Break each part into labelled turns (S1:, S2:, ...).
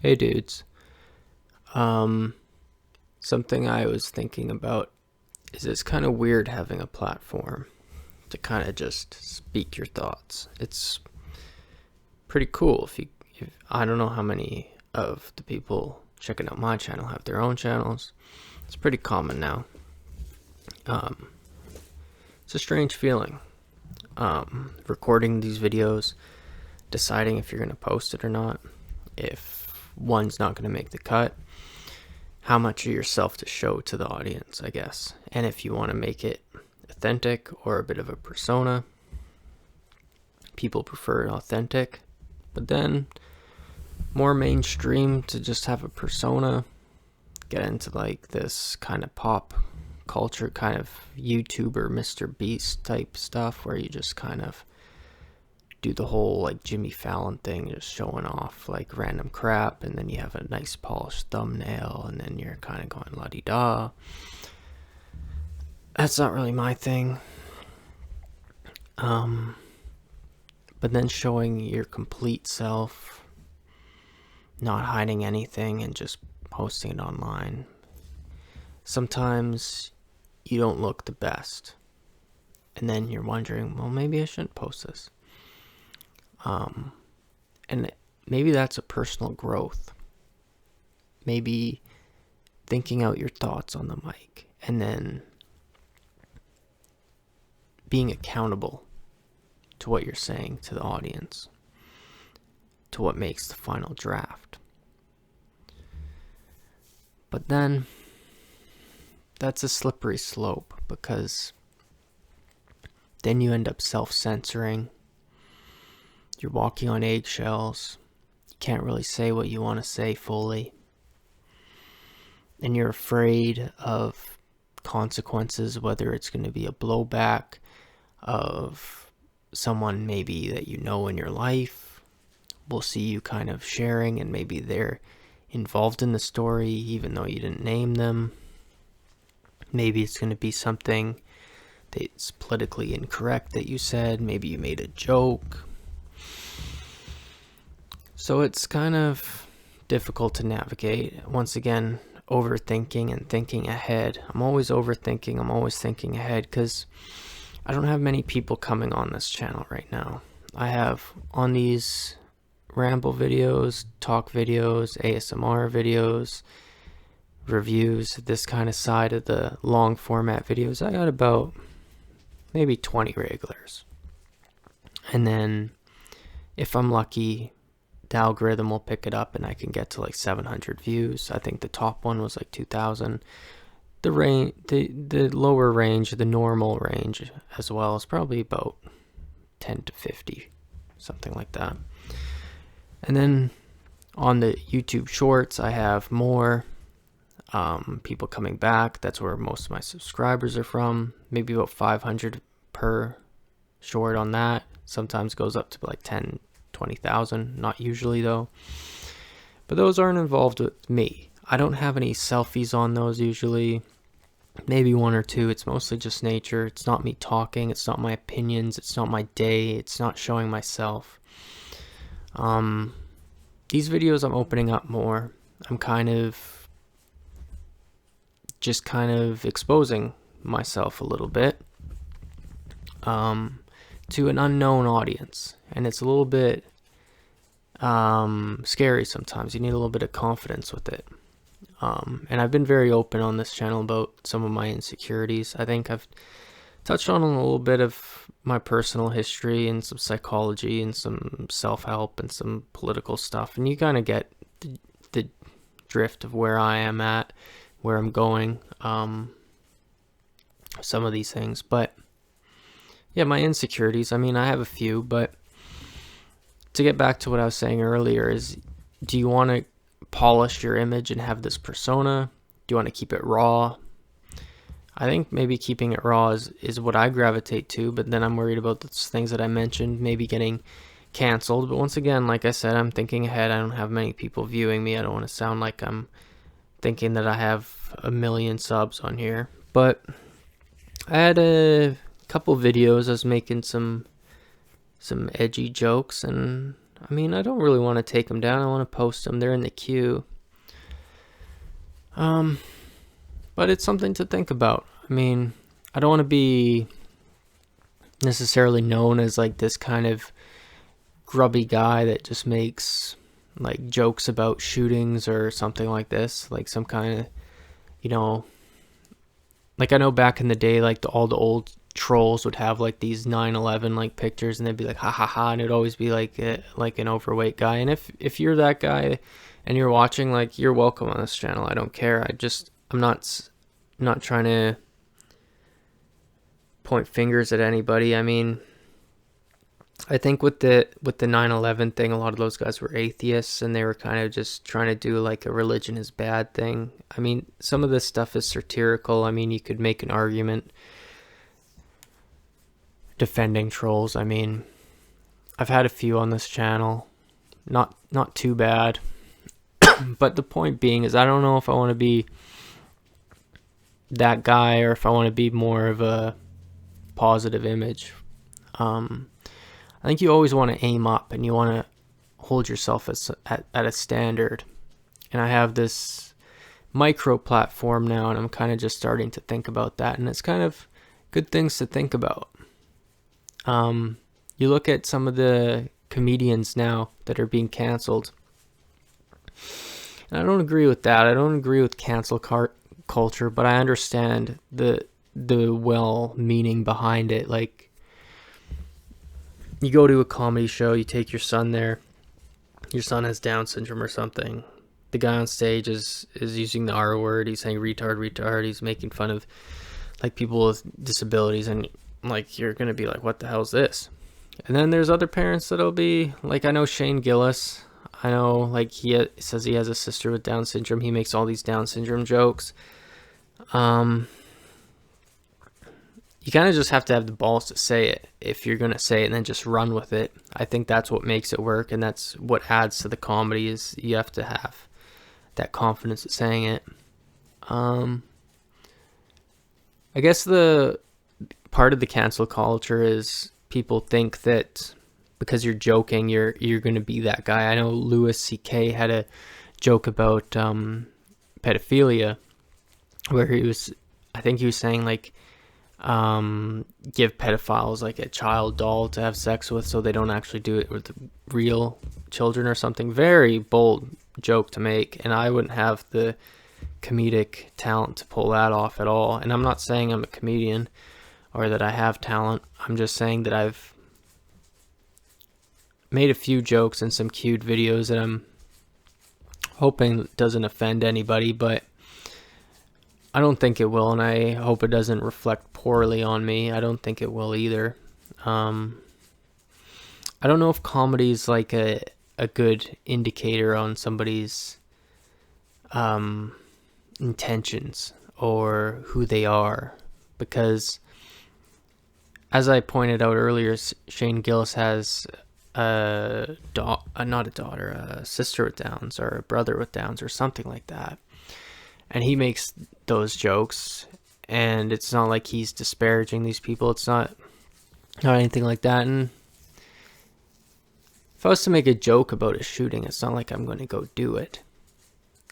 S1: Hey dudes. Um, Something I was thinking about is it's kind of weird having a platform to kind of just speak your thoughts. It's pretty cool if I don't know how many of the people checking out my channel have their own channels. It's pretty common now. Um, it's a strange feeling. Recording these videos, deciding if you're going to post it or not, if one's not going to make the cut, how much of yourself to show to the audience, I guess. And if you want to make it authentic or a bit of a persona. People prefer authentic, but then more mainstream to just have a persona, get into like this kind of pop culture, kind of YouTuber Mr. Beast type stuff where you just kind of do the whole like Jimmy Fallon thing, just showing off like random crap, and then you have a nice polished thumbnail, and then you're kind of going la-di-da. That's not really my thing. But then showing your complete self, not hiding anything, and just posting it online. Sometimes you don't look the best, and then you're wondering, well, maybe I shouldn't post this. And maybe that's a personal growth. Maybe thinking out your thoughts on the mic, and then being accountable to what you're saying to the audience, to what makes the final draft. But then that's a slippery slope, because then you end up self-censoring. You're walking on eggshells. You can't really say what you want to say fully. And you're afraid of consequences, whether it's going to be a blowback of someone maybe that you know in your life will see you kind of sharing, and maybe they're involved in the story even though you didn't name them. Maybe it's going to be something that's politically incorrect that you said. Maybe you made a joke. So it's kind of difficult to navigate. Once again, overthinking and thinking ahead. I'm always overthinking. I'm always thinking ahead because I don't have many people coming on this channel right now. I have on these ramble videos, talk videos, ASMR videos, reviews, this kind of side of the long format videos, I got about maybe 20 regulars. And then if I'm lucky, the algorithm will pick it up and I can get to like 700 views. I think the top one was like 2,000. The range, the lower range, the normal range as well, is probably about 10 to 50, something like that. And then on the YouTube Shorts, I have more people coming back. That's where most of my subscribers are from. Maybe about 500 per short on that. Sometimes goes up to like 10, 20,000. Not usually though. But those aren't involved with me. I don't have any selfies on those usually. Maybe one or two. It's mostly just nature. It's not me talking. It's not my opinions. It's not my day. It's not showing myself. These videos I'm opening up more. I'm kind of exposing myself a little bit to an unknown audience, and it's a little bit scary sometimes. You need a little bit of confidence with it. And I've been very open on this channel about some of my insecurities. I think I've touched on a little bit of my personal history and some psychology and some self-help and some political stuff, and you kind of get the drift of where I am at, where I'm going, some of these things. But yeah, my insecurities, I mean, I have a few, but to get back to what I was saying earlier is, do you want to polish your image and have this persona? Do you want to keep it raw? I think maybe keeping it raw is what I gravitate to, but then I'm worried about those things that I mentioned, maybe getting canceled. But once again, like I said, I'm thinking ahead. I don't have many people viewing me. I don't want to sound like I'm thinking that I have a million subs on here. But I had a couple videos. I was making some edgy jokes, and I mean, I don't really want to take them down. I want to post them. They're in the queue. But it's something to think about. I mean, I don't want to be necessarily known as like this kind of grubby guy that just makes like jokes about shootings or something like this, like some kind of, you know, like I know back in the day, like all the old trolls would have like these 9/11 like pictures, and they'd be like ha ha ha, and it'd always be like an overweight guy. And if you're that guy and you're watching, like, you're welcome on this channel. I don't care. I'm not trying to point fingers at anybody. I mean, I think with the 9/11 thing, a lot of those guys were atheists, and they were kind of just trying to do like a religion is bad thing. I mean, some of this stuff is satirical. I mean, you could make an argument defending trolls. I mean, I've had a few on this channel, not too bad. But the point being is, I don't know if I want to be that guy or if I want to be more of a positive image. I think you always want to aim up, and you want to hold yourself at a standard. And I have this micro platform now, and I'm kind of just starting to think about that, and it's kind of good things to think about. You look at some of the comedians now that are being canceled, and I don't agree with that. I don't agree with cancel culture, but I understand the well-meaning behind it. Like, you go to a comedy show, you take your son there, your son has Down syndrome or something. The guy on stage is using the R word, he's saying retard, he's making fun of like people with disabilities, and like you're gonna be like, what the hell's this? And then there's other parents that'll be like, I know Shane Gillis, I know, like, he says he has a sister with Down syndrome, he makes all these Down syndrome jokes. You kind of just have to have the balls to say it if you're going to say it, and then just run with it. I think that's what makes it work, and that's what adds to the comedy, is you have to have that confidence at saying it. I guess the part of the cancel culture is people think that because you're joking, you're going to be that guy. I know Louis C.K. had a joke about pedophilia, where I think he was saying like, give pedophiles like a child doll to have sex with, so they don't actually do it with real children or something. Very bold joke to make, and I wouldn't have the comedic talent to pull that off at all. And I'm not saying I'm a comedian or that I have talent. I'm just saying that I've made a few jokes and some cute videos that I'm hoping doesn't offend anybody, but I don't think it will, and I hope it doesn't reflect poorly on me. I don't think it will either. I don't know if comedy is like a good indicator on somebody's intentions or who they are, because as I pointed out earlier, Shane Gillis has a sister with Downs or a brother with Downs or something like that. And he makes those jokes, and it's not like he's disparaging these people. It's not anything like that. And if I was to make a joke about a shooting, it's not like I'm going to go do it.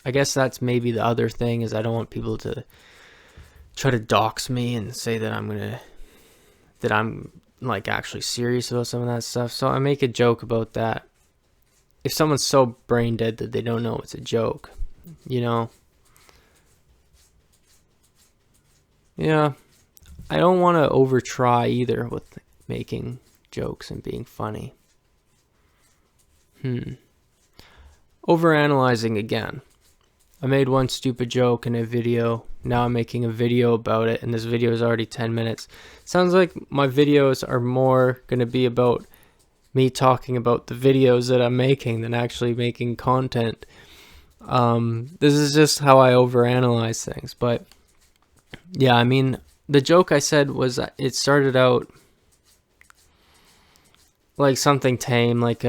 S1: I guess that's maybe the other thing, is I don't want people to try to dox me and say that I'm like actually serious about some of that stuff. So I make a joke about that. If someone's so brain dead that they don't know it's a joke, you know. Yeah, I don't want to over-try either with making jokes and being funny. Overanalyzing again. I made one stupid joke in a video. Now I'm making a video about it, and this video is already 10 minutes. Sounds like my videos are more going to be about me talking about the videos that I'm making than actually making content. This is just how I overanalyze things, but yeah, I mean, the joke I said was, it started out like something tame, like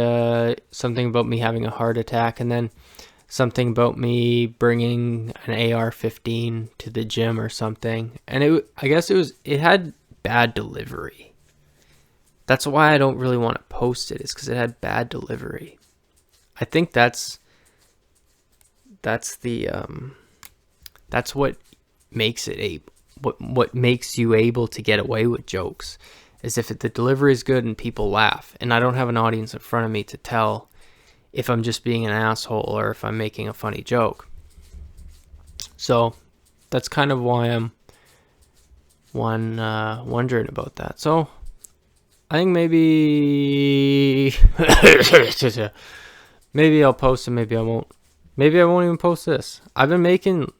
S1: something about me having a heart attack, and then something about me bringing an AR-15 to the gym or something. And I guess it had bad delivery. That's why I don't really want to post it, is because it had bad delivery. I think that's the that's what makes it what makes you able to get away with jokes, is if the delivery is good and people laugh, and I don't have an audience in front of me to tell if I'm just being an asshole or if I'm making a funny joke. So that's kind of why I'm wondering about that. So I think maybe maybe I'll post it, maybe I won't. Maybe I won't even post this. I've been making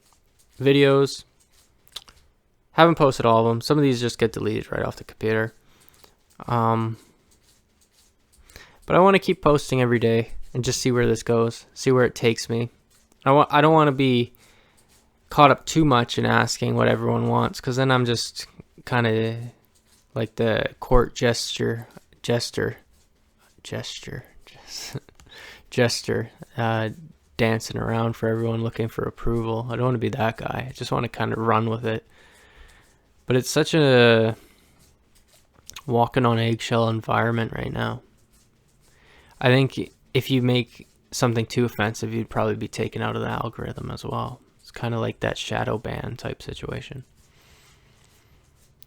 S1: videos, haven't posted all of them. Some of these just get deleted right off the computer. But I want to keep posting every day and just see where this goes, see where it takes me. I don't want to be caught up too much in asking what everyone wants, because then I'm just kind of like the court jester, dancing around for everyone, looking for approval. I don't want to be that guy. I just want to kind of run with it. But it's such a walking on eggshell environment right now. I think if you make something too offensive, you'd probably be taken out of the algorithm as well. It's kind of like that shadow ban type situation.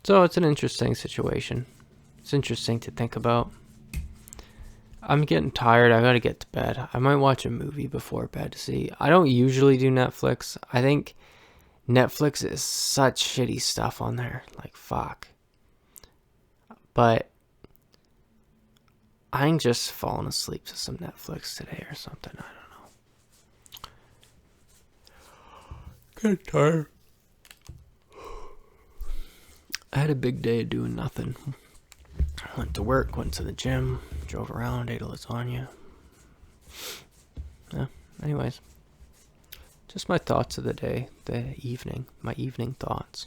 S1: So it's an interesting situation. It's interesting to think about. I'm getting tired. I gotta get to bed. I might watch a movie before bed to see. I don't usually do Netflix. I think Netflix is such shitty stuff on there. Like, fuck. But I ain't just falling asleep to some Netflix today or something. I don't know. Getting tired. I had a big day doing nothing. Went to work, went to the gym, drove around, ate a lasagna. Yeah, anyways. Just my thoughts of the day, my evening thoughts.